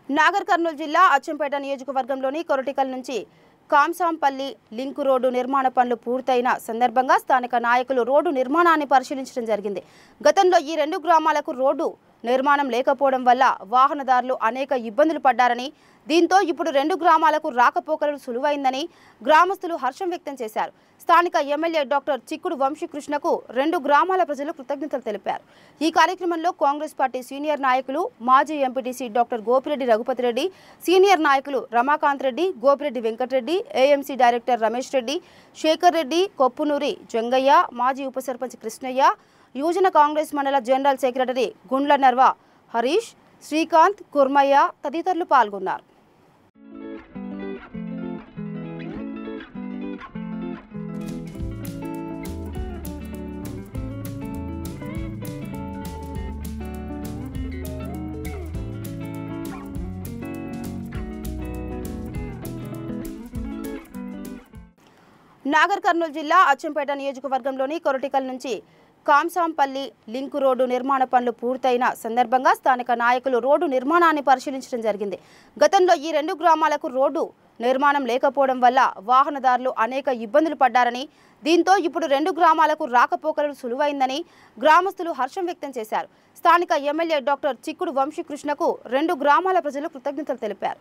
నాగర్ కర్నూలు జిల్లా అచ్చంపేట నియోజకవర్గంలోని కొరటికల్ నుంచి కాంసాంపల్లి లింక్ రోడ్డు నిర్మాణ పనులు పూర్తయిన సందర్భంగా స్థానిక నాయకులు రోడ్డు నిర్మాణాన్ని పరిశీలించడం జరిగింది. గతంలో ఈ రెండు గ్రామాలకు రోడ్డు నిర్మాణం లేకపోవడం వల్ల వాహనదారులు అనేక ఇబ్బందులు పడ్డారని, దీంతో ఇప్పుడు రెండు గ్రామాలకు రాకపోకలు సులువైందని గ్రామస్తులు హర్షం వ్యక్తం చేశారు. స్థానిక ఎమ్మెల్యే డాక్టర్ చిక్కుడు వంశీకృష్ణకు రెండు గ్రామాల ప్రజలు కృతజ్ఞతలు తెలిపారు. ఈ కార్యక్రమంలో కాంగ్రెస్ పార్టీ సీనియర్ నాయకులు మాజీ MPTC doctor Gopireddy Raghupathi Reddy, senior నాయకులు రమాకాంత్ రెడ్డి, గోపిరెడ్డి వెంకటరెడ్డి, ఏఎంసీ డైరెక్టర్ రమేష్ రెడ్డి, శేఖర్ రెడ్డి, కొప్పునూరి జంగయ్య, మాజీ ఉప సర్పంచ్ కృష్ణయ్య, యువజన కాంగ్రెస్ మండల జనరల్ సెక్రటరీ గుండ్ల నర్వ హరీష్, శ్రీకాంత్, కుర్మయ్య తదితరులు పాల్గొన్నారు. నాగర్ కర్నూలు జిల్లా అచ్చంపేట నియోజకవర్గంలోని కొరటికల్ నుంచి కాంసాంపల్లి లింక్ రోడ్డు నిర్మాణ పనులు పూర్తయిన సందర్భంగా స్థానిక నాయకులు రోడ్డు నిర్మాణాన్ని పరిశీలించడం జరిగింది. గతంలో ఈ రెండు గ్రామాలకు రోడ్డు నిర్మాణం లేకపోవడం వల్ల వాహనదారులు అనేక ఇబ్బందులు పడ్డారని, దీంతో ఇప్పుడు రెండు గ్రామాలకు రాకపోకలు సులువైందని గ్రామస్తులు హర్షం వ్యక్తం చేశారు. స్థానిక ఎమ్మెల్యే డాక్టర్ చిక్కుడు వంశీకృష్ణకు రెండు గ్రామాల ప్రజలు కృతజ్ఞతలు తెలిపారు.